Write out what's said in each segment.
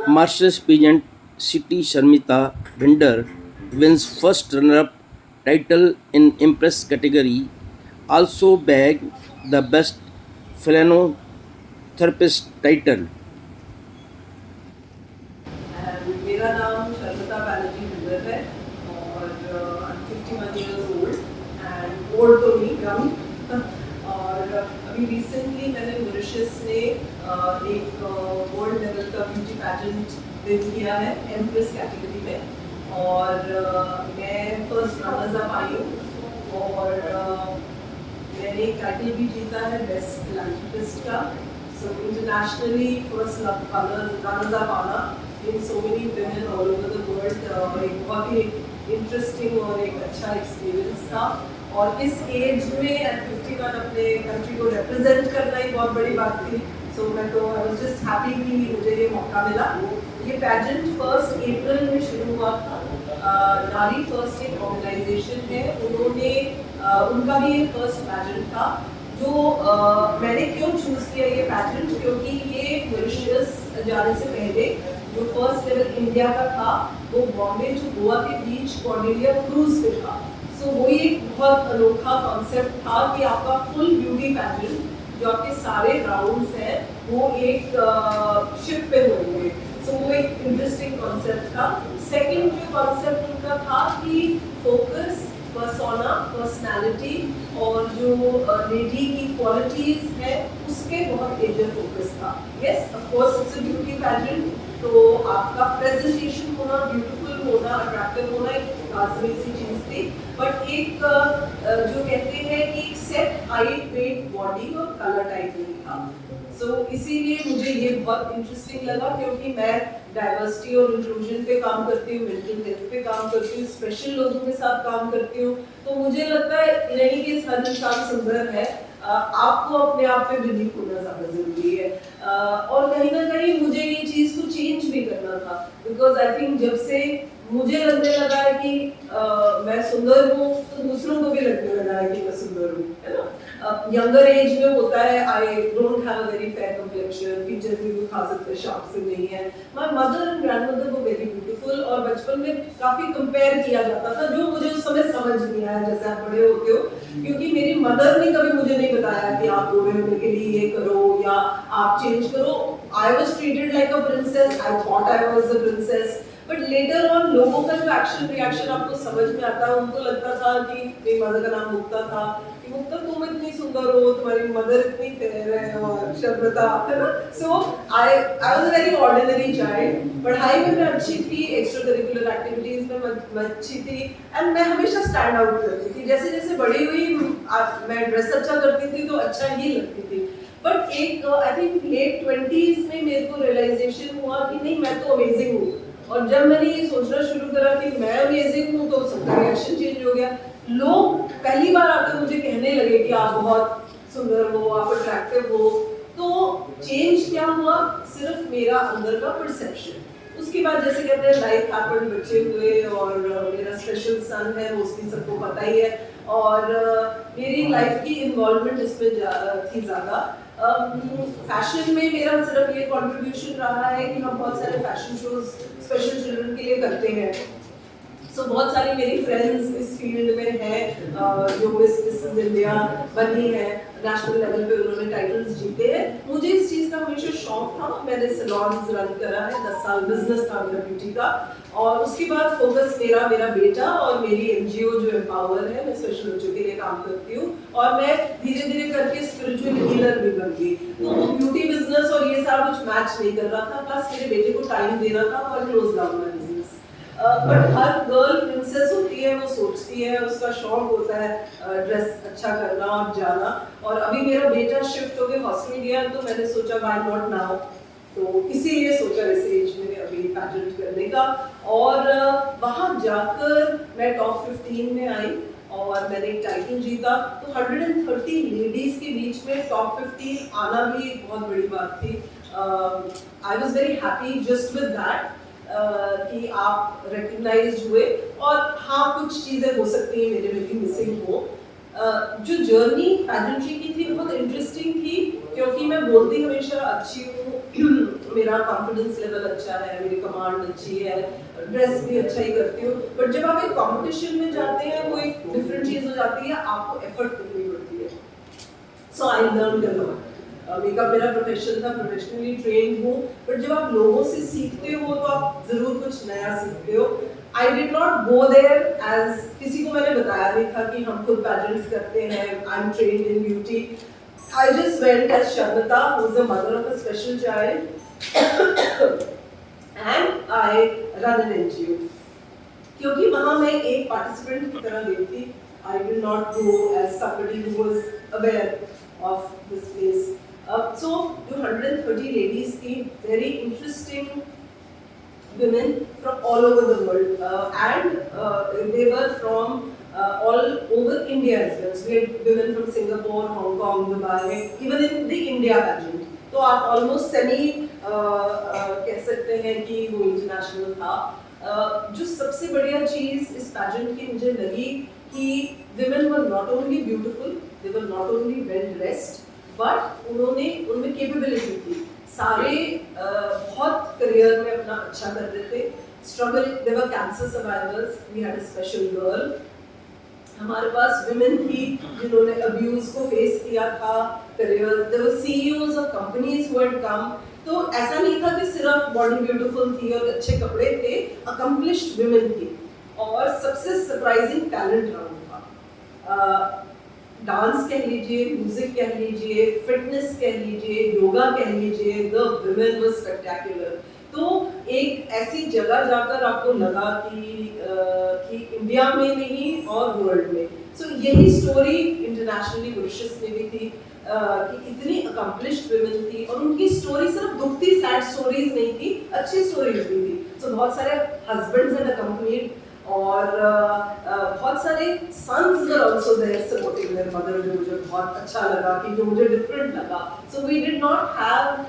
Masters pageant City Sharmita Bhinder wins first runner-up title in Impress category. Also bagged the best philanthropist title. मेरा नाम शर्मिता बैनर्जी भिंडर है और I'm 51 years old and old तो नहीं young और अभी रिसेंटली मैंने मॉरिशस में एक वर्ल्ड लेवल का ब्यूटी पैजेंट विन किया है एम्प्रेस कैटेगरी में और मैं फर्स्ट रनर्स अप आई हूँ और मैंने एक टाइटल भी जीता है बेस्ट फिलांथ्रोपिस्ट का सो इंटरनेशनली फर्स्ट रनर्स अप आना in so many women all over the world एक बहुत ही इंटरेस्टिंग और एक अच्छा एक्सपीरियंस था और इस एज में एट 51 अपने कंट्री को रिप्रेजेंट करना ही बहुत बड़ी बात थी सो मैं तो आई वाज जस्ट हैप्पी कि मुझे ये मौका मिला ये पैजेंट 1 अप्रैल में शुरू हुआ था नारी फर्स्ट एक ऑर्गेनाइजेशन है उन्होंने उनका भी ये फर्स्ट पैजेंट था जो मैंने क्यों चूज किया ये पैजेंट क्योंकि ये मॉरिशस जाने से पहले जो फर्स्ट लेवल इंडिया का था वो बॉम्बे टू गोवा के बीच कॉर्डेलिया क्रूज पे था सो वो एक बहुत अनोखा कॉन्सेप्ट था कि आपका फुल ब्यूटी पैजेंट जो आपके सारे राउंड्स हैं वो एक शिप पे होंगे सो वो एक इंटरेस्टिंग कॉन्सेप्ट था सेकंड जो कॉन्सेप्ट उनका था कि फोकस पर्सोना पर्सनालिटी और जो लेडी की क्वालिटीज है उसके बहुत मेजर फोकस था yes of course it's a beauty pageant तो आपका प्रेजेंटेशन होना ब्यूटीफुल होना अट्रैक्टिव होना एक लाजमी सी चीज थी बट एक जो कहते हैं कि एक सेट हाइट वेट बॉडी और कलर टाइप नहीं था सो इसीलिए मुझे ये बहुत इंटरेस्टिंग लगा क्योंकि मैं डाइवर्सिटी और इंक्लूजन पे काम करती हूँ मेंटल हेल्थ पे काम करती हूँ स्पेशल लोगों के साथ काम करती हूँ तो मुझे लगता है इन एनी केस हर इंसान सुंदर है आपको अपने आप पे बिलीव होना ज़्यादा ज़रूरी है और कहीं ना कहीं मुझे ये चीज़ को चेंज भी करना था बिकॉज आई थिंक जब से मुझे लगने लगा है कि मैं सुंदर हूँ तो दूसरों को भी लगने लगा है कि मैं सुंदर हूँ है ना यंगर एज में होता है I don't have a very fair complexion features भी कोई खास इतने शार्प से नहीं है माय मदर एंड ग्रैंडमदर वो वेरी ब्यूटीफुल और बचपन में काफी कंपेयर किया जाता था जो मुझे उस समय समझ नहीं आया जैसे आप बड़े होते हो क्योंकि मेरी मदर ने कभी मुझे नहीं बताया कि आप गोरे होने के लिए ये करो या आप चेंज करो I was treated like a princess I thought I was a princess but later on लोगों का जो एक्शन रिएक्शन आपको समझ में आता है उनको लगता था कि मेरी मदर का नाम मुक्ता था कि मुक्ता तुम इतनी सुंदर हो तुम्हारी मदर इतनी फेयर है और शर्मिता है ना so I was a very ordinary child पढ़ाई में मैं अच्छी थी एक्स्ट्रा करिकुलर एक्टिविटीज में मैं अच्छी थी एंड मैं हमेशा स्टैंड आउट करती थी जैसे जैसे बड़ी हुई मैं ड्रेस अच्छा करती थी तो अच्छा ही लगती थी बट एक आई थिंक लेट 20s में मेरे को रियलाइजेशन हुआ कि नहीं मैं तो अमेजिंग हूँ और जब मैंने ये सोचना शुरू करा कि मैं अमेजिंग हूँ तो सबका रिएक्शन चेंज हो गया लोग पहली बार आकर मुझे कहने लगे कि आप बहुत सुंदर हो आप अट्रैक्टिव हो तो चेंज क्या हुआ सिर्फ मेरा अंदर का परसेप्शन उसके बाद जैसे कहते हैं लाइफ हैपन बच्चे हुए और मेरा स्पेशल सन है मोस्टली सबको पता ही है और मेरी लाइफ की इन्वॉल्वमेंट इसमें थी ज़्यादा फैशन में मेरा सिर्फ ये कंट्रीब्यूशन रहा है कि हम बहुत सारे फैशन शोज स्पेशल चिल्ड्रन के लिए करते हैं सो बहुत सारी मेरी फ्रेंड्स इस फील्ड में हैं जो मिस इंडिया बनी है नेशनल लेवल पे उन्होंने टाइटल्स जीते हैं मुझे इस चीज़ का हमेशा शौक था मैंने सैलून्स रन करा है 10 साल बिजनेस था मेरा ब्यूटी का और उसके बाद फोकस मेरा बेटा और मेरी एनजीओ जो एम्पावर है मैं स्पेशल बच्चों के लिए काम करती हूँ और मैं धीरे धीरे करके स्पिरिचुअल हीलर भी बन गई तो वो ब्यूटी बिजनेस और ये सारा कुछ मैच नहीं कर रहा था प्लस मेरे बेटे को टाइम देना था और close down my business but her girl princess होती है वो सोचती है उसका शौक होता है ड्रेस अच्छा करना और जाना और अभी मेरा बेटा शिफ्ट होके हॉस्टल गया तो मैंने सोचा व्हाई नॉट नाउ तो इसीलिए सोचा इस एज में अभी पैजेंट करने का और वहाँ जाकर मैं टॉप 15 में आई और मैंने एक टाइटल जीता तो 130 लेडीज के बीच में टॉप 15 आना भी एक बहुत बड़ी बात थी I was very happy just with that कि आप रिकग्नाइज हुए और हाँ कुछ चीज़ें हो सकती हैं मेरे में भी मिसिंग हो जो जर्नी पैजेंट्री की थी बहुत इंटरेस्टिंग थी क्योंकि मैं बोलती हमेशा अच्छी हूँ मेरा कॉन्फिडेंस लेवल अच्छा है, मेरी कमांड अच्छी है, ड्रेस भी अच्छा ही करती हूँ, बट जब आप एक कॉम्पिटिशन में जाते हैं वो एक डिफरेंट चीज़ हो जाती है, आपको एफर्ट करनी पड़ती है। So I learn a lot. Makeup मेरा प्रोफेशन था, प्रोफेशनली ट्रेन हूँ, बट जब आप लोगों से सीखते हो तो आप जरूर कुछ नया सीखते हो। I did not go there as, किसी को मैंने बताया नहीं था कि हम खुद पैजेंट्स करते हैं, I am trained in beauty. I just went as Sharmita, who is the mother of a special child, and I run an NGO. क्योंकि वहाँ मैं एक पार्टिसिपेंट की तरह गई थी, I did not go as somebody who was aware of this place. So जो 130 ladies थी, very interesting women from all over the world, and they were from all over India as well. So we had women from Singapore, Hong Kong, Dubai, even in the India pageant. तो आप almost semi कह सकते हैं कि वो international था। जो सबसे बढ़िया चीज़ इस pageant की मुझे लगी कि women were not only beautiful, they were not only well dressed, but उन्होंने उनमें capability थी। सारे बहुत करियर में अपना अच्छा कर रहे थे। Struggle, there were cancer survivors, we had a special girl. हमारे पास विमेन थी जिन्होंने अब्यूज को फेस किया था, career, there were CEOs of companies who had come. तो ऐसा नहीं था कि सिर्फ बॉडी ब्यूटीफुल थी और अच्छे कपड़े थे, अकम्प्लिश्ड विमेन थी। और सबसे सरप्राइजिंग टैलेंट राउंड था। डांस कह लीजिए, म्यूजिक कह लीजिए, फिटनेस कह लीजिए, योगा कह लीजिए, द विमेन वाज स्पेक्टेक्युलर। तो एक ऐसी जगह जाकर आपको लगा कि इंडिया में नहीं और वर्ल्ड में। सो यही स्टोरी इंटरनेशनली मॉरिशस में भी थी, कि इतनी अकम्प्लिश्ड विमेन थी और उनकी स्टोरी सिर्फ दुखती सैड स्टोरीज नहीं थी, अच्छी स्टोरीज भी थी। सो बहुत सारे हस्बैंड्स हैड अकम्पनीड, और बहुत सारे sons were also there supporting their mother, जो मुझे बहुत अच्छा लगा, कि जो मुझे डिफरेंट लगा। So we did not have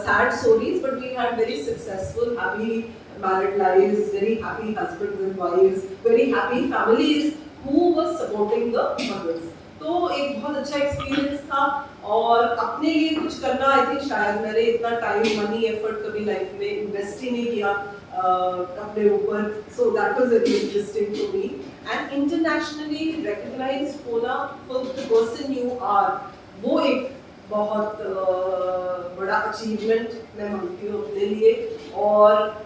sad stories, but we had very successful happy married lives, very happy husbands and wifes, very happy families who were supporting the mothers. तो एक बहुत अच्छा एक्सपीरियंस था, और अपने लिए कुछ करना, आई थिंक शायद मैंने इतना टाइम, मनी, एफर्ट कभी लाइफ में इन्वेस्ट ही नहीं किया अपने ऊपर। So that was very interesting to me. And internationally recognised होना for the person you are, वो एक बहुत बड़ा अचीवमेंट मैं मानती हूँ अपने लिए। और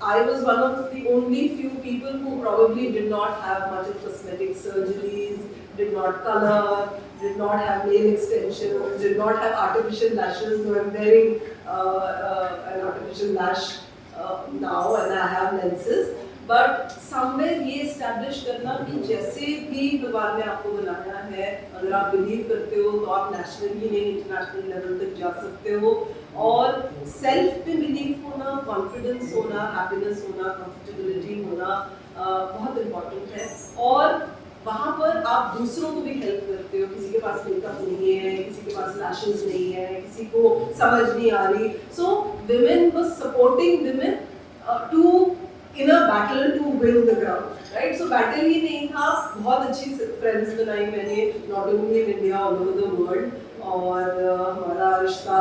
I was one of the only few people who probably did not have much of cosmetic surgeries, did not color, did not have nail extensions, did not have artificial lashes, though I'm wearing an artificial lash now and I have lenses. But somewhere ये establish करना कि जैसे भी भगवान ने आपको बनाया है, अगर आप बिलीव करते हो तो आप नेशनल ही नहीं इंटरनेशनल लेवल तक जा सकते हो। और सेल्फ पे बिलीव होना, कॉन्फिडेंस होना, हैप्पीनेस होना, कंफर्टेबिलिटी होना बहुत इम्पोर्टेंट है। और वहाँ पर आप दूसरों को भी हेल्प करते हो, किसी के पास मेकअप नहीं है, किसी के पास लैशेस नहीं है, किसी को समझ नहीं आ रही। So women was supporting women to in a battle to win the ground, right. So battle ही नहीं था, बहुत अच्छी फ्रेंड्स बनाई मैंने, not only in India, all over the world. और हमारा रिश्ता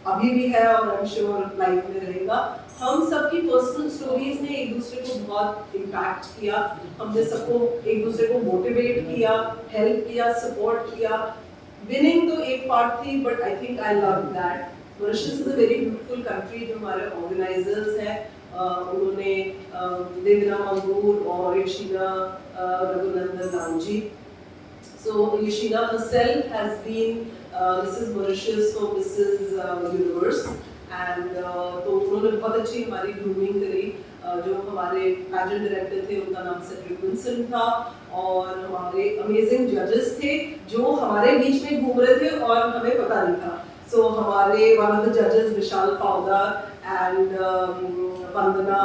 अभी भी है और आई एम श्योर लाइफ में रहेगा। हम सबकी पर्सनल स्टोरीज ने एक दूसरे को बहुत इम्पैक्ट किया, हमने सबको एक दूसरे को मोटिवेट किया, हेल्प किया, सपोर्ट किया। विनिंग तो एक पार्ट थी, but I think I love that. Mauritius is a very beautiful country. जो हमारे ऑर्गेनाइजर्स हैं, उन्होंने देवना मंगूर और यशीना Raghunandan Rao ji. So Yashina herself has been Mrs. Mauritius for Mrs. Universe, and तो उन्होंने बहुत अच्छी हमारी ग्रूमिंग करी। जो हमारे पैजेंट डायरेक्टर थे उनका नाम सेड्रिक विंसन था, और हमारे अमेजिंग जजेस थे जो हमारे बीच में घूम रहे थे और हमें पता नहीं था। सो हमारे वन ऑफ द जजेस विशाल पावदार एंड वंदना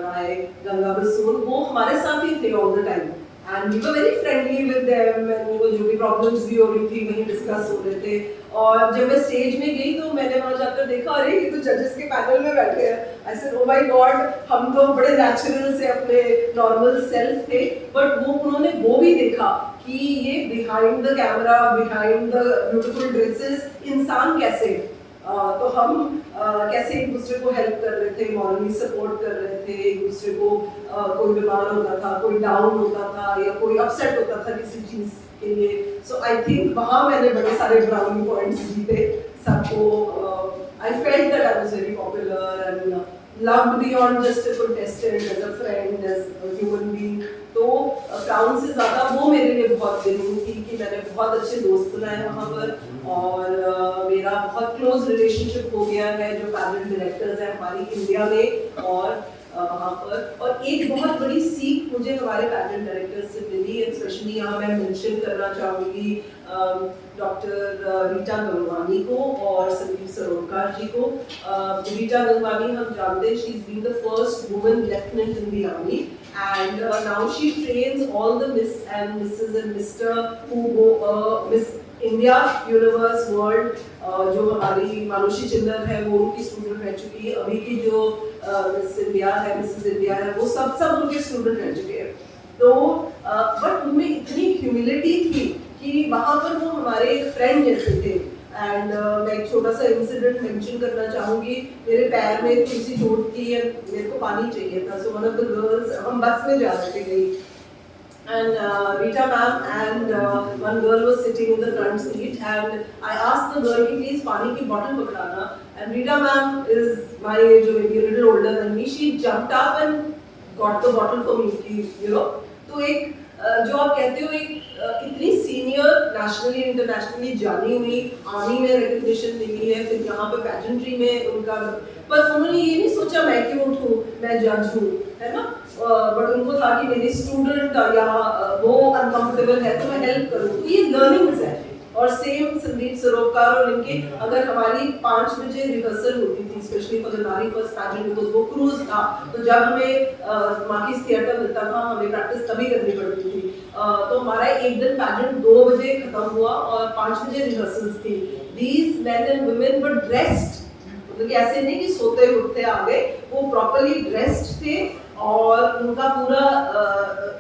राय गंगा बसून, वो हमारे साथ ही थे all the time, and we were very friendly with them, and जो भी problems भी हो रही थी वहीं डिस्कस हो रहे थे। और जब मैं स्टेज में गई तो मैंने वहाँ जाकर देखा, अरे ये तो जजेस के पैनल में बैठे हैं। I said O my God, हम तो बड़े नेचुरल से अपने नॉर्मल सेल्फ थे, बट उन्होंने वो भी देखा कि ये behind the camera, behind the beautiful dresses इंसान कैसे तो हम कैसे एक दूसरे को हेल्प कर रहे थे, मॉरली सपोर्ट कर रहे थे एक दूसरे को। कोई बीमार होता था, कोई डाउन होता था या कोई अपसेट होता था किसी चीज़ के लिए, सो आई थिंक वहाँ मैंने बड़े सारे ब्राउनी पॉइंट्स जीते सबको। I felt that I was very popular and loved beyond just a contestant, as a friend, as a human being। तो क्राउन से ज़्यादा वो मेरे लिए बहुत विनिंग थी कि मैंने बहुत अच्छे दोस्त बनाए वहाँ पर, और मेरा बहुत क्लोज रिलेशनशिप हो गया है जो पैजेंट डायरेक्टर्स हैं हमारी इंडिया में और वहाँ पर। और एक बहुत बड़ी सीख मुझे हमारे पैजेंट डायरेक्टर्स से मिली, स्पेशली यहाँ मैं मेंशन करना चाहूँगी डॉक्टर रीटा गंगवानी को और संदीप सरोकार जी को। रीटा गंगवानी हम जानते हैं, she is been the first woman lieutenant in the army, and now she trains all the Miss and Mrs and Mr who go Miss India, Universe, World। जो हमारी मानुषी चिल्लर है वो उनकी स्टूडेंट रह चुकी है, अभी की जो मिस इंडिया है, मिसेस इंडिया है, वो सब उनके स्टूडेंट रह चुके हैं। तो बट उनमें इतनी ह्यूमिलिटी थी कि वहाँ पर वो हमारे एक फ्रेंड जैसे थे। एंड मैं एक छोटा सा इंसिडेंट मेंशन करना चाहूँगी। मेरे पैर में थोड़ी सी चोट थी एंड मेरे को पानी चाहिए था, so one of the girls, हम बस में जा रहे थे कहीं, and Rita ma'am and one girl was sitting in the front seat, and I asked the girl कि please पानी की bottle पकड़ाना, and Rita ma'am is my age or maybe a little older than me, she jumped up and got the bottle for me कि you know। तो एक जो आप कहते हो एक इतनी सीनियर नेशनली इंटरनेशनली जानी हुई, आर्मी में रिकग्निशन मिली है, फिर यहाँ पे पैजेंट्री में उनका, पर उन्होंने ये नहीं सोचा मैं क्यों उठूँ, मैं जज हूँ, है ना। बट उनको था कि मेरी स्टूडेंट या वो अनकंफर्टेबल है तो मैं हेल्प करूँ, तो ये लर्निंग्स है। और सेम संदीप सरोकार और इनके, अगर हमारी 5 बजे रिहर्सल होती थी स्पेशली फॉर द नारी फर्स्ट पैजेंट, बिकॉज वो क्रूज था, तो जब हमें माकिस थिएटर मिलता था हमें प्रैक्टिस तभी करनी पड़ती थी। तो हमारा एक दिन पैजेंट 2 बजे खत्म हुआ और 5 बजे रिहर्सल्स थी। These main and women were dressed, मतलब कि ऐसे नहीं कि सोते उठते आ गए, वो प्रॉपर्ली ड्रेस्ड थे और उनका पूरा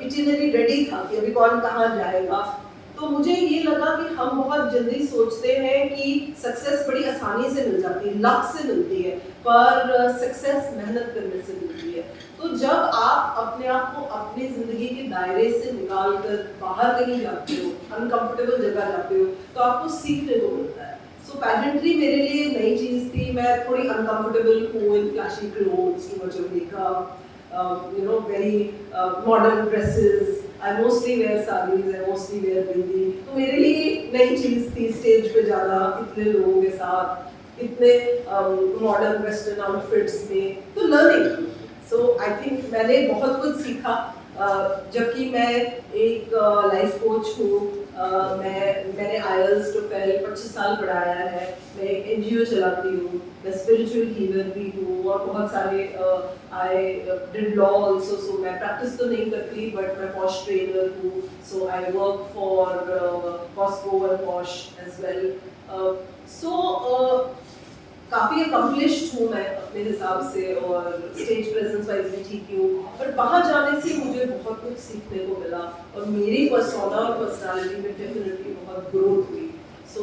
इटिनरी रेडी था कि अभी कौन कहाँ जाएगा। तो मुझे ये लगा कि हम बहुत जल्दी सोचते हैं कि सक्सेस बड़ी आसानी से मिल जाती है, लक से मिलती है, पर सक्सेस मेहनत करने से मिलती है। तो जब आप अपने आप को अपनी जिंदगी के दायरे से निकाल कर बाहर कहीं जाते हो, अनकंफर्टेबल जगह जाते हो, तो आपको सीखने को मिलता है। सो पैजेंट्री मेरे लिए नई चीज़ थी, मैं थोड़ी अनकंफर्टेबल हूँ in flashy clothes, too much of makeup, you know, very modern dresses। I mostly wear sarees, I mostly wear bindi। तो मेरे लिए नई चीज़ थी स्टेज पे जाना इतने लोगों के साथ, इतने मॉडर्न वेस्टर्न आउटफिट्स में, तो लर्निंग। सो आई थिंक मैंने बहुत कुछ सीखा। जबकि मैं एक लाइफ कोच हूँ, मैंने आयल्स टोफेल 25 साल पढ़ाया है, मैं एक एनजीओ चलाती हूँ, मैं स्पिरिचुअल हीलर भी हूँ और बहुत सारे आई डिड लॉ ऑल्सो। सो मैं प्रैक्टिस तो नहीं करती बट मैं पॉश ट्रेनर हूँ, so I work for Costco and posh as well. So काफ़ी अकम्पलिश्ड हूँ मैं अपने हिसाब से और स्टेज प्रेजेंस वाइज भी ठीक हूँ, बट वहाँ जाने से मुझे बहुत कुछ सीखने को मिला और मेरी पर्सोना और पर्सनालिटी में डेफिनेटली बहुत ग्रोथ हुई। सो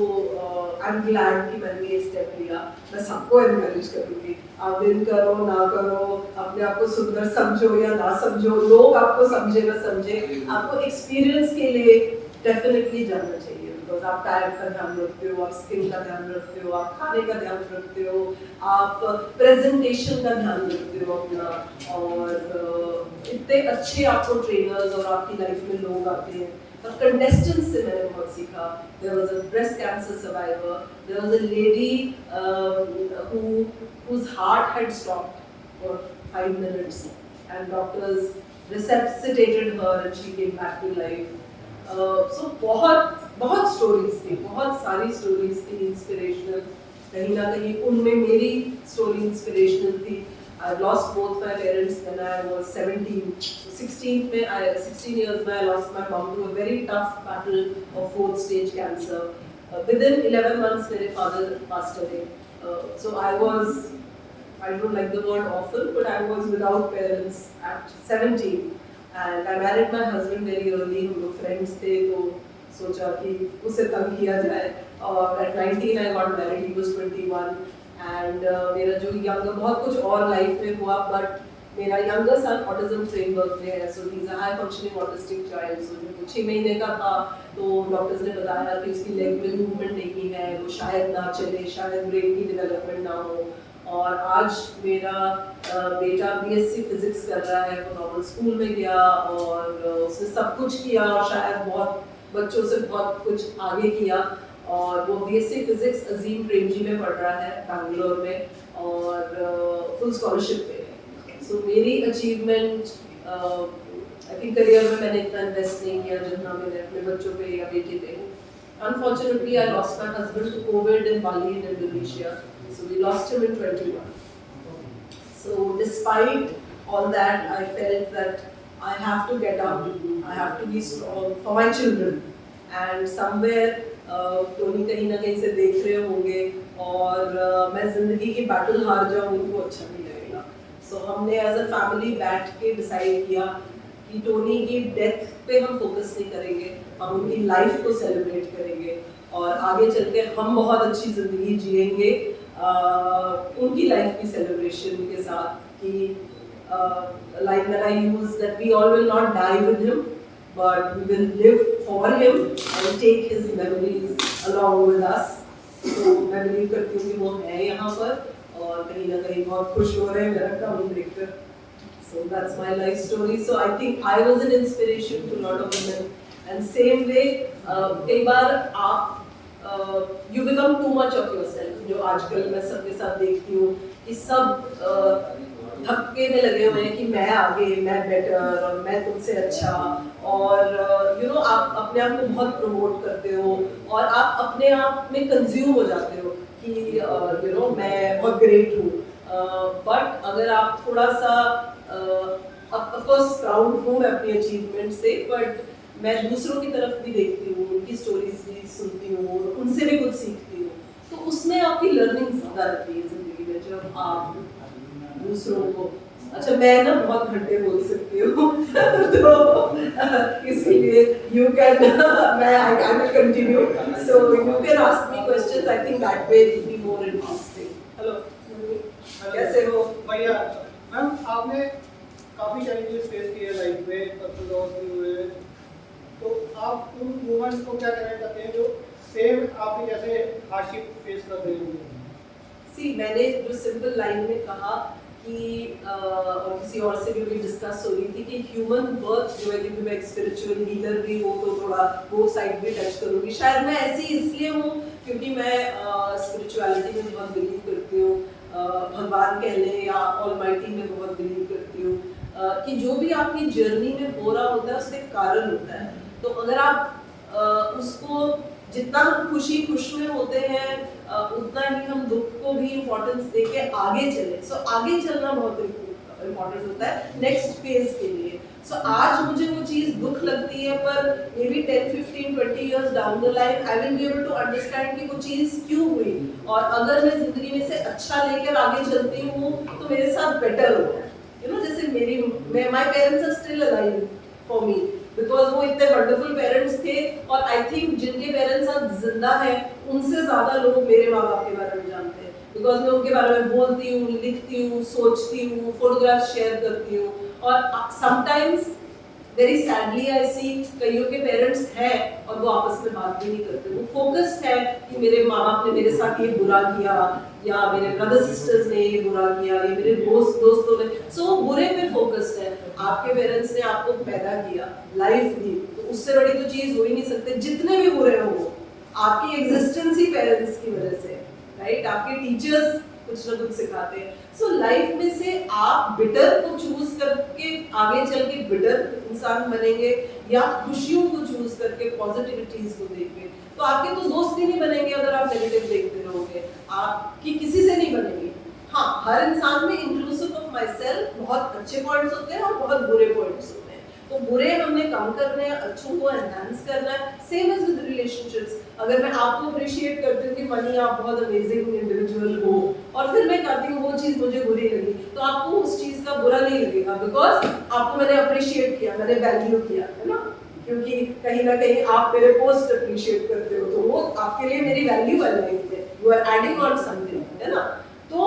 आई एम ग्लैड कि मैंने ये स्टेप लिया। मैं सबको एनकरेज करूँगी, आप दिन करो ना करो, अपने आप को सुंदर समझो या ना समझो, लोग आपको समझे ना समझे, आपको एक्सपीरियंस के लिए डेफिनेटली जाना चाहिए। बिकॉज आप डाइट का ध्यान रखते हो, आप स्किन का ध्यान रखते हो, आप खाने का ध्यान रखते हो, आप प्रेजेंटेशन का ध्यान रखते हो अपना, और इतने अच्छे आपको ट्रेनर्स और आपकी लाइफ में लोग आते हैं। और कंटेस्टेंट्स से मैंने बहुत सीखा। There was a breast cancer survivor, there was a lady whose heart had stopped for 5 minutes and doctors resuscitated her and she came back to life। So बहुत स्टोरीज थी, बहुत सारी स्टोरीज थी इंस्पिरेशनल। कहीं ना कहीं उनमें मेरी स्टोरी इंस्पिरेशनल थी। I lost both my parents when I was 17। 16 years में I lost my mom to a very tough battle of 4th stage cancer। Within 11 months मेरे father passed away। So I don't like the word orphan, but I was without parents at 17। And I married my husband very early, हम लोग friends थे, तो सोचा कि उसे तंग किया जाए। और at 19 I got married, he was 21 and मेरा जो यंगर बहुत कुछ और लाइफ में हुआ, बट मेरा यंगर सन ऑटिज्म फ्रेमवर्क में है, so he is a high functioning autistic child. So जब वो 6 महीने का था तो डॉक्टर्स ने बताया कि उसकी लेग में मूवमेंट नहीं है, वो शायद ना चले, शायद ब्रेन की डेवलपमेंट ना हो। और आज मेरा बेटा बीएससी फिजिक्स कर रहा है, वो नॉर्मल स्कूल में गया और उसने सब कुछ किया और शायद बहुत बच्चों से बहुत कुछ आगे किया। और वो बीएससी फिजिक्स अजीम प्रेमजी में पढ़ रहा है बैंगलोर में और फुल स्कॉलरशिप पे है। सो मेरी अचीवमेंट आई थिंक करियर में मैंने इतना इन्वेस्ट नहीं किया जितना मैंने अपने बच्चों पे या बेटे पे। Unfortunately, I lost my husband to COVID in Bali in Indonesia. So we lost him in 21. So despite all that, I felt that I have to get up. I have to be strong for my children. And somewhere Tony कहीं ना कहीं से देख रहे होंगे और मैं जिंदगी की बैटल हार जाऊँ उनको अच्छा नहीं लगेगा। सो हमने एज अ फैमिली बैठ के डिसाइड किया कि टोनी की डेथ पे हम फोकस नहीं करेंगे, हम उनकी लाइफ को सेलिब्रेट करेंगे और आगे चल के हम बहुत अच्छी ज़िंदगी जिएंगे उनकी लाइफ की सेलिब्रेशन के साथ। कि like that I use that we all will not die with him but we will live for him and take his memories along with us. तो मैं बिलीव करती हूँ कि वो है यहाँ पर और कहीं ना कहीं बहुत खुश हो रहे हैं मेरा काम देखकर। So that's my life story. So I think I was an inspiration to a lot of women. And same way, कई बार आप you become too much of yourself. जो आजकल मैं सबके साथ देखती हूँ कि सब धक्के में लगे हुए हैं कि मैं आगे, मैं बेटर और मैं तुमसे अच्छा। और आप अपने आप को बहुत प्रमोट करते हो और आप अपने आप में कंज्यूम हो जाते हो कि मैं बहुत ग्रेट हूँ। बट अगर आप थोड़ा सा ऑफ कोर्स प्राउड हूँ मैं अपनी अचीवमेंट से, बट मैं दूसरों की तरफ भी देखती हूँ, उनकी स्टोरीज भी सुनती हूँ, उनसे भी कुछ सीखती हूँ। तो उसमें आपकी लर्निंग ज़्यादा रहती है ज़िंदगी में जब आप दूसरों को। अच्छा मैं ना बहुत घंटे बोल सकती हूँ तो इसलिए you can I will continue, so you can ask me questions. I think that way it will be more interesting. Hello कैसे हो? बढ़िया मैम, आपने काफी चैलेंजेस फेस किए लाइफ में, पर्सनल लॉस भी हुए, तो आप उन मोमेंट्स को क्या कहना चाहते हैं जो सेम आपके जैसे हार्डशिप फेस कर रहे होंगे? सी मैंने जो सिंपल लाइन में कहा कि और किसी और से भी डिस्कस हो रही थी कि ह्यूमन बर्थ जो है, क्योंकि मैं एक स्पिरिचुअल हीलर भी हूँ तो थोड़ा वो साइड भी टच करूँगी। शायद मैं ऐसी इसलिए हूँ क्योंकि मैं स्पिरिचुअलिटी में बहुत बिलीव करती हूँ, भगवान कह लें या ऑलमाइटी में बहुत बिलीव करती हूँ कि जो भी आपकी जर्नी में हो रहा होता है उसका एक कारण होता है। तो अगर आप उसको जितना हम खुश में होते हैं उतना ही हम दुख को भी इम्पोर्टेंस देके आगे चले। सो आगे चलना बहुत इम्पोर्टेंट होता है नेक्स्ट फेज के लिए। सो आज मुझे वो चीज़ दुख लगती है, पर may be 10, 15, 20 years down the line I will be able to understand कि वो चीज़ क्यों हुई, और अगर मैं जिंदगी में से अच्छा लेकर आगे चलती हूँ तो मेरे साथ बेटर होता है। जैसे my parents are still alive for me because वो इतने वंडरफुल पेरेंट्स थे, और आई थिंक जिनके पेरेंट्स आज जिंदा हैं उनसे ज़्यादा लोग मेरे माँ बाप के बारे में जानते हैं, बिकॉज मैं उनके बारे में बोलती हूँ, लिखती हूँ, सोचती हूँ, फोटोग्राफ शेयर करती हूँ। और समटाइम्स वेरी सैडली आई सी कईयों के पेरेंट्स हैं और वो आपस में बात भी नहीं करते, वो फोकस्ड है कि मेरे माँ बाप ने मेरे साथ ये बुरा किया, या मेरे ब्रदर सिस्टर्स ने ये बुरा किया, या मेरे दोस्तों ने। सो बुरे पे फोकस्ड है। आपके पेरेंट्स ने आपको पैदा किया, लाइफ दी, तो उससे बड़ी तो चीज़ हो ही नहीं सकती। जितने भी बुरे हो वो आपकी एग्जिस्टेंस ही पेरेंट्स की वजह से, राइट? आपके टीचर्स कुछ ना कुछ सिखाते हैं। सो लाइफ में से आप बिटर को चूज करके आगे चल के बिटर इंसान बनेंगे, या खुशियों को चूज करके पॉजिटिविटीज को देख के, तो आपके तो दोस्त ही नहीं बनेंगे अगर आप नेगेटिव देखते रहोगे, आपकी किसी से नहीं बनेंगे। हाँ, हर इंसान में इंक्लूसिव ऑफ माई सेल्फ बहुत अच्छे पॉइंट्स होते हैं और बहुत बुरे पॉइंट्स होते हैं। तो बुरे हमने कम करने हैं, अच्छों को एनहांस करना है। Same as with relationships. अगर मैं आपको अप्रिशिएट करती हूँ कि मनी आप बहुत अमेजिंग इंडिविजुअल हो, और फिर मैं कहती हूँ वो चीज़ मुझे बुरी लगी, तो आपको उस चीज़ का बुरा नहीं लगेगा, बिकॉज आपको मैंने अप्रिशिएट किया, मैंने वैल्यू किया, है ना? क्योंकि कहीं ना कहीं आप मेरे पोस्ट अप्रिशिएट करते हो, तो वो आपके लिए मेरी वैल्यू है लाइफ में, you are adding on something, है ना। तो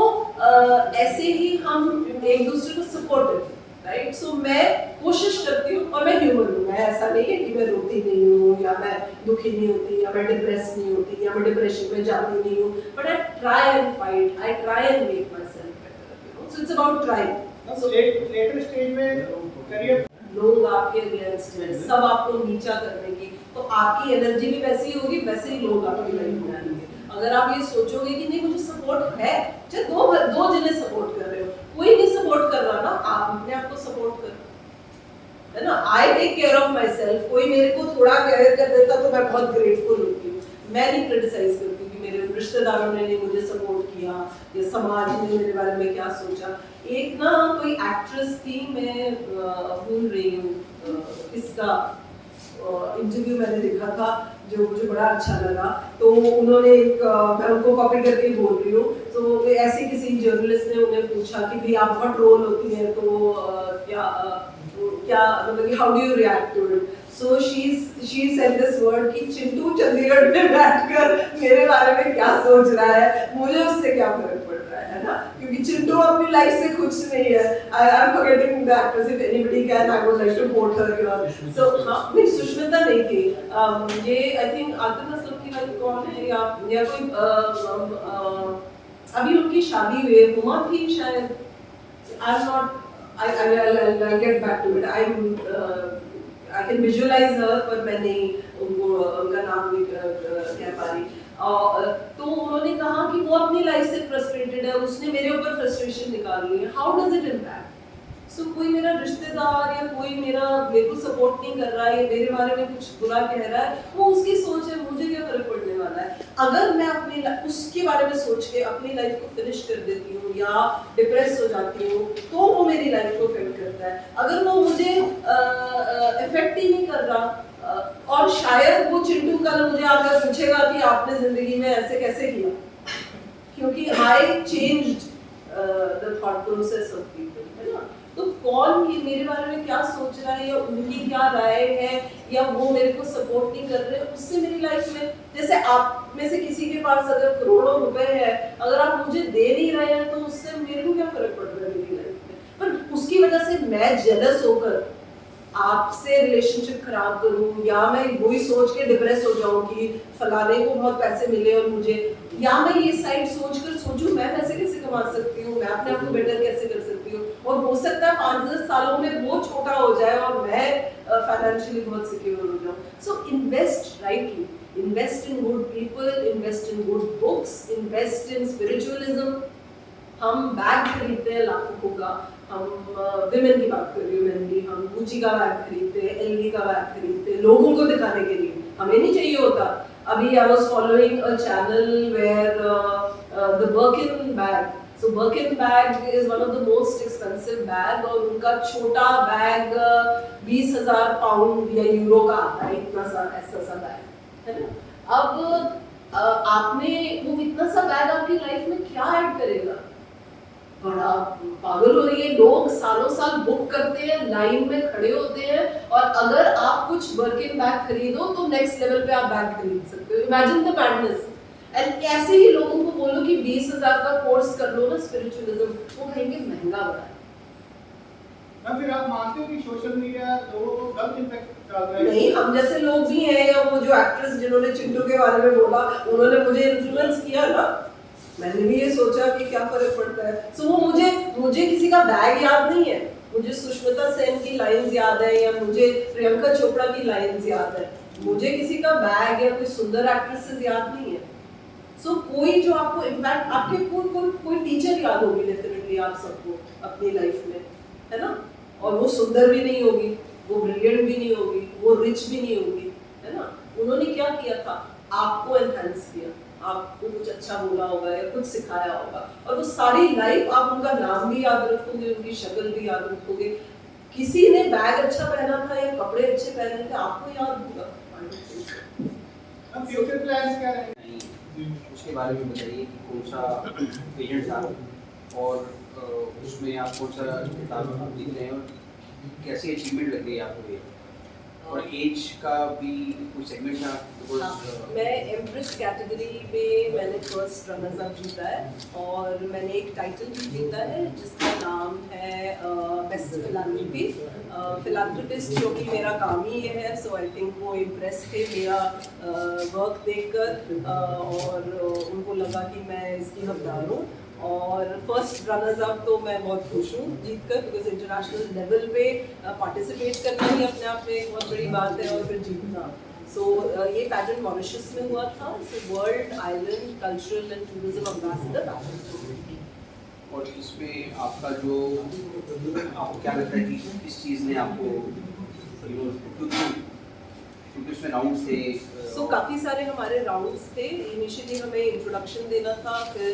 ऐसे ही हम एक दूसरे को सपोर्ट करते हैं, राइट। सो मैं कोशिश करती हूँ, और मैं ह्यूमन हूँ, मैं ऐसा नहीं है कि मैं रोती नहीं हूँ, या मैं दुखी नहीं होती, या मैं डिप्रेस नहीं होती, या मैं डिप्रेशन में जाती नहीं हूँ, but I try and fight, I try and make my self better, you know. So it's about trying. So later stage में करियर लोग आपके अगेंस्ट हैं, सब आपको नीचा करने की, तो आपकी एनर्जी भी वैसी ही होगी, वैसे ही लोग आपकी लाइफ में आएंगे। अगर आप ये सोचोगे कि नहीं मुझे सपोर्ट है, चाहे दो जने सपोर्ट कर रहे हो, कोई नहीं सपोर्ट कर रहा ना, आप अपने आप को सपोर्ट करो, है ना। I take care of myself. कोई मेरे को थोड़ा केयर कर देता तो मैं बहुत ग्रेटफुल होती हूँ। मैं नहीं क्रिटिसाइज करती कि मेरे रिश्तेदारों ने नहीं मुझे सपोर्ट किया, या समाज ने मेरे बारे में क्या सोचा। एक ना कोई एक्ट्रेस थी, मैं भूल रही हूँ किसका इंटरव्यू मैंने देखा था जो मुझे बड़ा अच्छा लगा, तो उन्होंने एक मैं उनको कॉपी करके बोल रही हूँ, तो ऐसे किसी जर्नलिस्ट ने उन्हें पूछा कि भाई आप बहुत ट्रोल होती है, तो क्या मतलब how do you react to it. So she said this word कि चिंटू चंडीगढ़ में बैठकर मेरे बारे में क्या सोच रहा है, मुझे उससे क्या फर्क पड़ रहा है ना, क्योंकि चिंटू अपनी लाइफ से खुश नहीं है। I am forgetting the actress, if anybody can I would like to quote her here. So हां, नहीं सुष्मिता नहीं थी, ये आई थिंक आतिफ असलम की लाइफ कौन है, या कोई अभी उनकी शादी हुई है, हुमा थी शायद, आई am not, I'll get back to it. I can visualize her, पर मैं नहीं उनका नाम भी कह पा रही। तो उन्होंने कहा कि वो अपनी लाइफ से फ्रस्ट्रेटेड है, उसने मेरे ऊपर फ्रस्ट्रेशन निकाल ली है। How does it impact? So कोई मेरा रिश्तेदार या कोई मेरे को सपोर्ट नहीं कर रहा है, या मेरे बारे में कुछ बुरा कह रहा है, वो उसकी सोच है, मुझे क्या फर्क पड़ने वाला है। अगर मैं अपनी उसके बारे में सोच के अपनी लाइफ को फिनिश कर देती हूँ या डिप्रेस हो जाती हूँ, तो वो मेरी लाइफ को इफेक्ट करता है। अगर वो मुझे इफेक्ट ही नहीं कर रहा, और शायद वो चिंटू कल मुझे आकर पूछेगा कि आपने जिंदगी में ऐसे कैसे किया, क्योंकि आई changed the thought process of people, है ना। तो कौन कि मेरे बारे में क्या सोच रहा है, या उनकी क्या राय है, या वो मेरे को सपोर्ट नहीं कर रहे, उससे मेरी लाइफ में, जैसे आप में से किसी के पास अगर करोड़ों रुपए है, अगर आप मुझे दे नहीं रहे हैं, तो उससे मेरे को क्या फर्क पड़ रहा है मेरी लाइफ में। पर उसकी वजह से मैं जेलस होकर आपसे रिलेशनशिप खराब करूं, या मैं वही सोच के डिप्रेस हो जाऊं कि फलाने को बहुत पैसे मिले और मुझे, या मैं ये साइड सोचकर सोचूं मैं पैसे कैसे कमा सकती हूँ, मैं अपने आप को बेटर कैसे कर सकती हूँ, और हो सकता है 5-10 सालों में वो छोटा हो जाए और मैं फाइनेंशियली बहुत सिक्योर हो जाऊं। So invest rightly, invest in good people, invest in good books, invest in spiritualism. हम बैग खरीदते हैं लाखों का, हम विमेन की बात कर रही हूँ मैं भी, हम गुची का बैग खरीदते हैं, एलवी का बैग खरीदते हैं लोगों को दिखाने के लिए, हमें नहीं चाहिए होता। अभी I was following a channel where the Birkin bag, so Birkin bag is one of the most expensive bag, और उनका छोटा बैग 20,000 पाउंड या यूरो का आता है, इतना सा ऐसा सा बैग, है ना। अब आपने वो इतना सा बैग आपकी लाइफ में क्या ऐड करेगा, बड़ा पागल हो रही है। लोग सालों साल बुक करते हैं, लाइन में खड़े होते हैं, और अगर आप कुछ बर्किन बैग खरीदो तो नेक्स्ट लेवल पे आप बैग खरीद सकते हो। Imagine the madness. एंड ऐसे ही लोगों को बोलो कि 20,000 का कोर्स कर लो ना स्पिरिचुअलिज्म, वो कहेंगे महंगा बड़ा है। ना फिर आप मानते हो कि सोशल मीडिया लोगों को गलत इम्पैक्ट डाल रहा है? नहीं, हम जैसे लोग भी हैं, या वो जो एक्ट्रेस जिन्होंने चिंटू के बारे में बोला, उन्होंने मुझे इन्फ्लुएंस किया ना, मैंने भी ये सोचा कि क्या फर्क पड़ता है। सो वो मुझे किसी का बैग याद नहीं है, मुझे सुष्मिता सेन की लाइंस याद है, या मुझे प्रियंका चोपड़ा की लाइंस याद है, मुझे किसी का बैग या कोई सुंदर एक्ट्रेसेस याद नहीं है। सो कोई जो आपको इम्पैक्ट, आपके कोई टीचर याद होगी डेफिनेटली आप सबको अपनी लाइफ में, है ना। और वो सुंदर भी नहीं होगी, वो ब्रिलियंट भी नहीं होगी, वो रिच भी नहीं होगी, है ना। उन्होंने क्या किया था, आपको एनहांस किया, आपको कुछ अच्छा बोला होगा या कुछ सिखाया होगा, और वो सारी लाइफ आप उनका नाम भी याद रखोगे, उनकी शक्ल भी याद रखोगे। किसी ने बैग अच्छा पहना था या कपड़े अच्छे पहने थे, आपको याद होगा। अब फ्यूचर प्लान्स क्या रहेंगे? उसके बारे में बताइए कि कौन सा एजेंट था, और उसमें आप कौन सा किताब लिख रहे हैं, और कैसी अचीवमेंट लग रही है आपको ये? और एज का भी कोई सेगमेंट था? हाँ, मैं एम्प्रेस कैटेगरी में मैंने फर्स्ट रनर्स अप जीता है और मैंने एक टाइटल भी जीता है जिसका नाम है बेस्ट फिलान्थ्रपी। फिलान्थ्रपिस्ट जो कि मेरा काम ही ये है, सो आई थिंक वो इम्प्रेस थे मेरा वर्क देखकर और उनको लगा कि मैं इसकी हकदार हूँ। और फर्स्ट रनर्स अप तो मैं बहुत खुश हूँ जीत कर, बिकॉज इंटरनेशनल लेवल पे पार्टिसिपेट करना ही अपने आप में एक बहुत बड़ी बात है और फिर जीतना। सो ये पैजेंट मॉरिशस में हुआ था, world island cultural and tourism ambassador pageant. और इसमें आपका जो आपको क्या लगता है कि इस चीज़ ने आपको क्योंकि उसमें राउंड थे सो काफ़ी सारे हमारे राउंड्स थे। इनिशियली हमें इंट्रोडक्शन देना था, फिर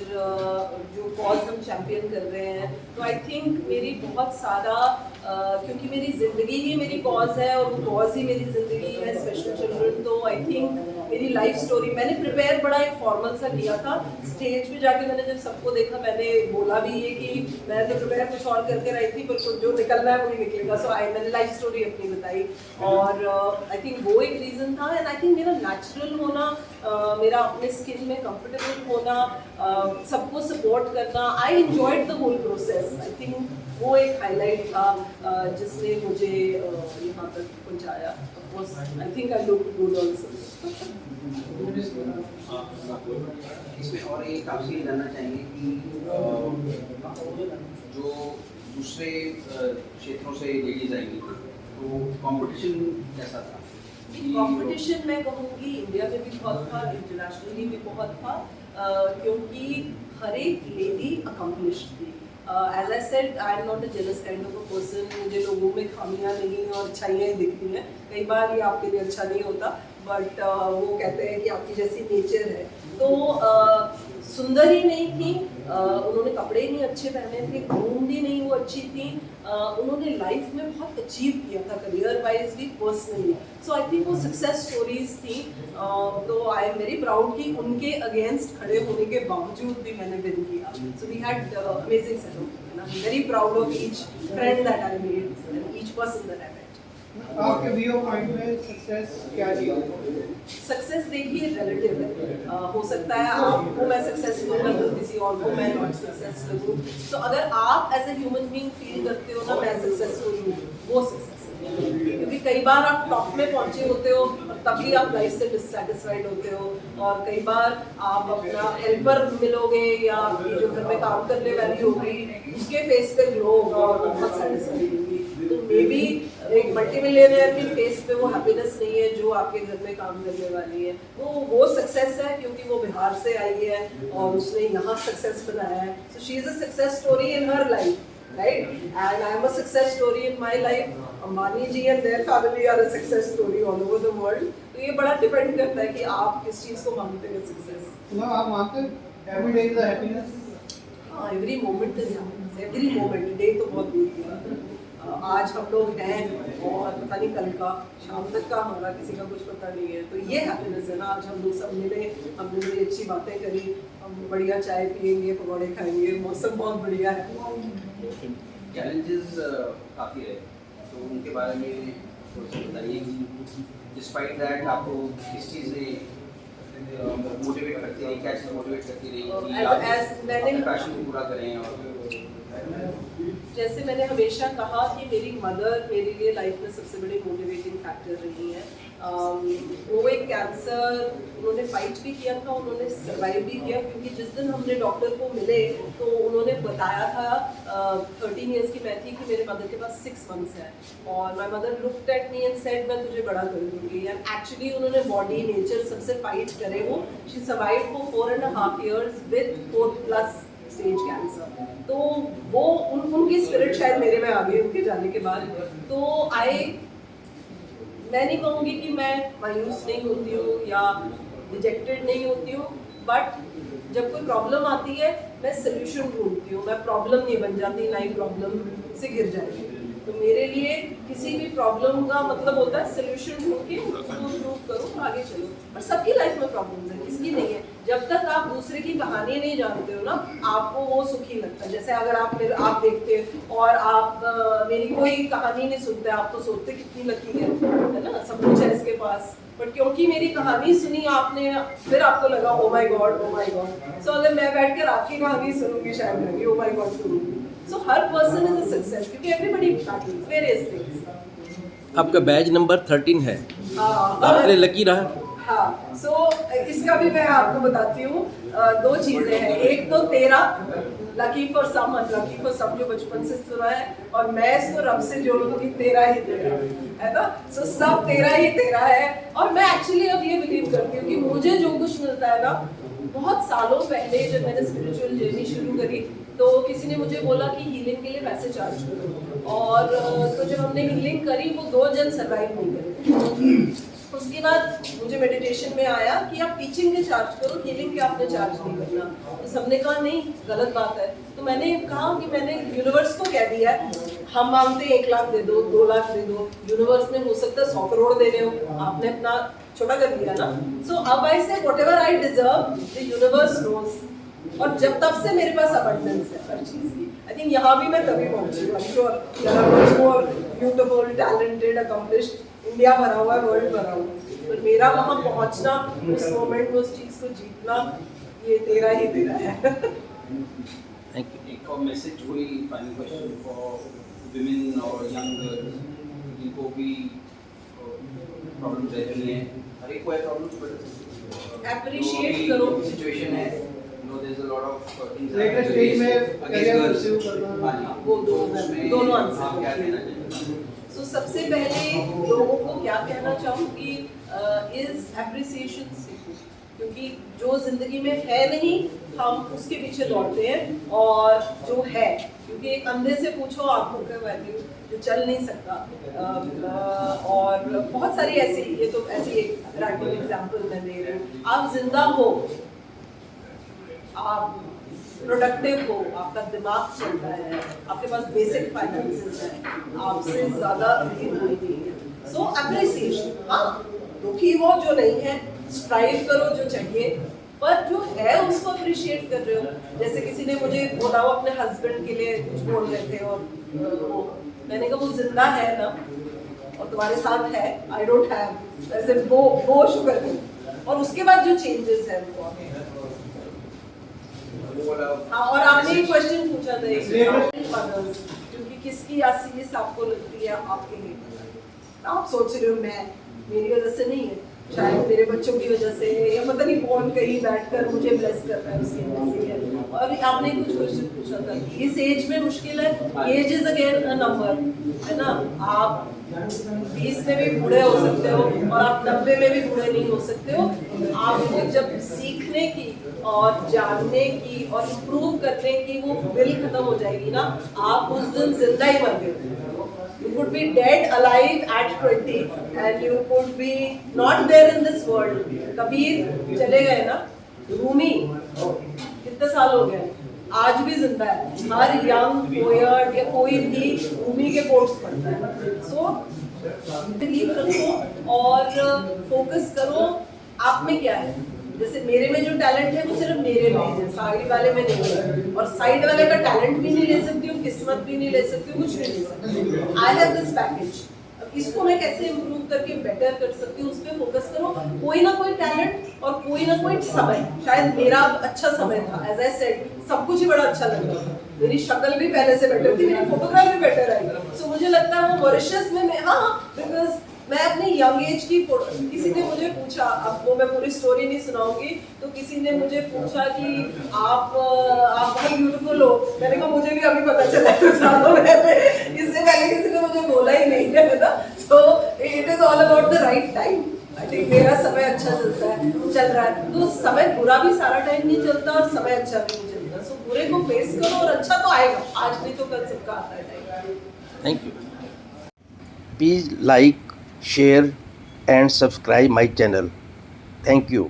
जो कॉज हम चैम्पियन कर रहे हैं, तो आई थिंक मेरी बहुत सारा क्योंकि मेरी ज़िंदगी ही मेरी कॉज है और वो कॉज ही मेरी ज़िंदगी है, स्पेशल चिल्ड्रन। तो आई थिंक मेरी लाइफ स्टोरी मैंने प्रिपेयर बड़ा एक फॉर्मल सा किया था। स्टेज पे जाके मैंने जब सबको देखा मैंने बोला भी ये कि मैं तो प्रिपेयर कुछ और करके रही थी, पर जो निकलना है वही निकलेगा। सो मैंने लाइफ स्टोरी अपनी बताई और आई थिंक वो एक रीज़न था। एंड आई थिंक मेरा नेचुरल होना, मेरा अपने स्किन में कंफर्टेबल होना, सबको सपोर्ट करना, I enjoyed the whole process. I think वो एक हाईलाइट था जिसने मुझे यहाँ तक पहुँचाया। Of course I think I look good also. इसमें और एक आपसे ये जानना चाहेंगे कि जो दूसरे क्षेत्रों से लेडीज आएंगी तो कंपटीशन कैसा था? कंपटीशन मैं कहूँगी इंडिया में भी बहुत था, इंटरनेशनली भी बहुत था, क्योंकि हर एक लेडी अकम्पलिश्ड थी। As I said, I am not a jealous kind of a person. मुझे लोगों में खामियां नहीं और अच्छाइयाँ ही दिखती हैं। कई बार ये आपके लिए अच्छा नहीं होता, बट वो कहते हैं कि आपकी जैसी नेचर है। तो सुंदर ही नहीं थी, उन्होंने कपड़े नहीं अच्छे पहने थे, ग्रूम्ड ही नहीं वो अच्छी थी, उन्होंने लाइफ में बहुत अचीव किया था करियर वाइज भी, पर्सनली। सो आई थिंक वो सक्सेस स्टोरीज थी। तो आई एम वेरी प्राउड कि उनके अगेंस्ट खड़े होने के बावजूद भी मैंने विन किया। So we had amazing setup. I am very proud of each friend that I made and each person that I met. आपके व्यू पॉइंट में सक्सेस क्या चीज़ है? सक्सेस देखिए रिलेटिव है। हो सकता है आपको मैं सक्सेसफुल लगूँ, किसी और को मैं नॉट सक्सेसफुल लगूँ। तो अगर आप as a human being feel करते हो ना मैं सक्सेसफुल हूँ, वो सक्सेसफुल है। क्योंकि कई बार आप टॉप में पहुँचे होते हो तब भी आप लाइफ से डिससेटिस्फाइड होते हो, और कई बार आप अपना हेल्पर मिलोगे या आपकी जो घर में काम करने वाली होगी उसके फेस पे ग्लो होगा और वो बहुत सेटिस्फाइड होगी। तो मे बी एक मल्टीमिलियनर के फेस पे वो हैप्पीनेस नहीं है जो आपके घर में काम करने वाली है। वो सक्सेस है क्योंकि वो बिहार से आई है और उसने यहाँ सक्सेस बनाया है। So she is a success story in her life, right? And I am a success story in my life. Ambani ji and their family are a success story all over the world. तो ये बड़ा depend करता है कि आप किस चीज़ को मानते हैं सक्सेस। मतलब आप मानते हैं every day is a happiness? हाँ, every moment is happiness, every moment. Day तो बहुत दूर की बात है। आज हम लोग हैं और पता नहीं कल का शाम तक का हमारा किसी का कुछ पता नहीं है। तो ये हैप्पीनेस है ना, आज हम लोग सब मिले, हमने बड़ी अच्छी बातें करी, हम बढ़िया चाय पियेंगे, पकौड़े खाएंगे, मौसम बहुत बढ़िया है। चैलेंजेस काफ़ी है, तो उनके बारे में थोड़ा सा बताइए कि डिस्पाइट दैट आपको किस चीज़ ने मोटिवेट करती रही, क्या चीज़ मोटिवेट करती रही कि आप अपने पैशन को पूरा करें? और जैसे मैंने हमेशा कहा कि मेरी मदर मेरे लिए लाइफ में सबसे बड़ी मोटिवेटिंग फैक्टर रही है। वो एक कैंसर उन्होंने फाइट भी किया था, उन्होंने सर्वाइव भी किया, क्योंकि जिस दिन हमने डॉक्टर को मिले तो उन्होंने बताया था 13 इयर्स की मैं थी कि मेरे मदर के पास 6 मंथ्स है, और my mother looked at me and said मैं तुझे बड़ा कर दूंगी। एंड एक्चुअली उन्होंने बॉडी नेचर सबसे फाइट करे, वो she survived for 4.5 years with 4+ stage cancer. तो वो उनकी स्पिरिट शायद मेरे में आ गई उनके जाने के बाद। तो मैं नहीं कहूँगी कि मैं मायूस नहीं होती हूँ या डिजेक्टेड नहीं होती हूँ, बट जब कोई प्रॉब्लम आती है मैं सोल्यूशन ढूंढती हूँ। मैं प्रॉब्लम नहीं बन जाती, ना ही प्रॉब्लम से गिर जाएगी। तो मेरे लिए किसी भी प्रॉब्लम का मतलब होता है सोल्यूशन ढूंढ के उसको इम्प्रूव करो, आगे चलो। और सबकी लाइफ में प्रॉब्लम्स है, किसकी नहीं है। जब तक आप दूसरे की कहानी नहीं जानते हो ना, आपको वो सुखी लगता है। जैसे अगर आप देखते और आप मेरी कोई कहानी नहीं सुनते, आप तो सोचते कितनी लकी है ना, सब कुछ है इसके पास। बट क्योंकि मेरी कहानी सुनी आपने, फिर आपको लगा oh my God, oh my God. So अगर मैं बैठकर आपकी कहानी सुनूंगी, शायद मैं भी ओ माय गॉड सुनूंगी। सो हर पर्सन इज अ सक्सेस, क्योंकि एवरीबॉडी बैटल्स वेरियस थिंग्स। आपका बैच नंबर 13 है, हाँ, आपने लकी रहा। हाँ, सो इसका भी मैं आपको बताती हूँ। दो चीजें हैं, एक तो 13 lucky for some, unlucky for some, जो बचपन से सुना है, और मैं इसको रब से जोड़ूंगी 13 ही 13 है ना। सो सब 13 ही 13 है। और मैं एक्चुअली अब ये बिलीव करती हूँ कि मुझे जो कुछ मिलता है ना, बहुत सालों पहले जब मैंने स्पिरिचुअल जर्नी शुरू करी, तो किसी ने मुझे बोला कि हीलिंग के लिए पैसे चार्ज करो। और तो जब हमने हीलिंग करी, वो 2 जन सर्वाइव नहीं करे। उसके बाद मुझे मेडिटेशन में आया कि आप टीचिंग के चार्ज करो, हीलिंग के आपने चार्ज नहीं करना। तो सबने कहा नहीं, गलत बात है। तो मैंने कहा कि मैंने यूनिवर्स को कह दिया, हम मांगते हैं 1 लाख दे दो, 2 लाख दे दो, यूनिवर्स ने हो सकता है 100 करोड़ देने हो, आपने अपना छोटा कर दिया ना। सो अब I say whatever I deserve, the universe knows. और जब तब से मेरे पास अबंडेंस है हर चीज की। आई थिंक यहाँ भी मैं तभी पहुंची हूँ। I am sure there are much more beautiful, talented, accomplished, India भरा हुआ है, वर्ल्ड भरा हुआ है, पर मेरा वहाँ पहुँचना, उस मोमेंट में उस चीज़ को जीतना, ये 13 ही 13 है। Thank you. एक और मैसेज, कोई फाइनल क्वेश्चन फॉर विमेन और यंग जिनको भी प्रॉब्लम्स रहती हैं, हर एक को है प्रॉब्लम्स, बट Appreciate करो। सिचुएशन है, no there is a lot of things latest stage में करियर परस्यू करना, वो दोनों आप आंसर। क्या कहना चाहेंगे? सो सबसे पहले लोगों को क्या कहना चाहूँगी, इज एप्रिसिएशन सीखो, क्योंकि जो जिंदगी में है नहीं, हम उसके पीछे दौड़ते हैं, और जो है, क्योंकि एक अंधे से पूछो आंखों का वैल्यू, जो चल नहीं सकता। और बहुत सारी ऐसी, ये तो ऐसी एक रैंडम एग्जांपल मैं दे रही हूँ। आप जिंदा हो, आप प्रोडक्टिव हो, आपका दिमाग चलता है, आपके पास बेसिक फाइनेंसेस है, आपसे ज्यादा कोई नहीं है। सो अप्रिसिएशन, हाँ, दुखी हो जो नहीं है, स्ट्राइव करो जो चाहिए, पर जो है उसको अप्रिशिएट कर रहे हो। जैसे किसी ने मुझे बोला, वो अपने हस्बैंड के लिए कुछ बोल रहे थे, और मैंने कहा वो जिंदा है ना, और तुम्हारे साथ है, आई डोंट हैव, ऐसे वो शुगर। और उसके बाद जो चेंजेस है वो, हाँ। और आपने एक क्वेश्चन पूछा था, मदर्स, क्योंकि किसकी आशीष आपको लगती है आपके लिए, आप सोच रहे हो मैं, मेरी वजह से नहीं है, शायद मेरे बच्चों की वजह से, या पता नहीं कौन कहीं बैठकर मुझे ब्लेस कर रहा है, उसकी वजह से है। और आपने कुछ क्वेश्चन पूछा था कि इस एज में मुश्किल है, age is again a number, है ना। आप 20 में भी बूढ़े हो सकते हो, और आप 90 में भी बूढ़े नहीं हो सकते हो। आपको जब सीखने की और जानने की और इम्प्रूव करने की वो विल खत्म हो जाएगी ना, आप उस दिन जिंदा ही मर गए। You could be dead alive at 20 and you could be not there in this world. Kabir चले गए ना, रूमी कितने साल हो गए, आज भी जिंदा है। हर यंग पोएट या कोई भी रूमी के कोट्स पढ़ता है। सो बिलीव रखो और फोकस करो आप में क्या है। जैसे मेरे में जो टैलेंट है वो सिर्फ मेरे में है, साइड वाले में नहीं है। और साइड वाले का टैलेंट भी नहीं ले सकती हूँ, किस्मत भी नहीं ले सकती हूँ, कुछ नहीं ले सकती। आई हैव दिस पैकेज, अब इसको मैं कैसे इम्प्रूव करके बेटर कर सकती हूँ, उस पर फोकस करो। कोई ना कोई टैलेंट और कोई ना कोई समय, शायद मेरा अच्छा समय था, एज आई सेड, सब कुछ ही बड़ा अच्छा लग रहा था, मेरी शक्ल भी पहले से बेटर थी, मेरी फोटोग्राफी बेटर आई। सो मुझे लगता है वो मॉरिशस में मैं, हाँ, बिकॉज मैं अपने यंग एज की किसी ने मुझे पूछा, अब वो मैं पूरी स्टोरी नहीं सुनाऊंगी, तो किसी ने मुझे पूछा कि आप बहुत ब्यूटीफुल हो। मैंने कहा मुझे भी अभी पता चला कुछ सालों पहले, इससे पहले किसी ने मुझे बोला ही नहीं है ना। तो it is all about the right time. I think मेरा समय अच्छा चल रहा है, तो समय बुरा भी सारा टाइम नहीं चलता और समय अच्छा भी नहीं चलता। सो बुरे को फेस करो और अच्छा तो आएगा, आज नहीं तो कल सबका आता है time. Thank you. Please like, share and subscribe my channel. Thank you.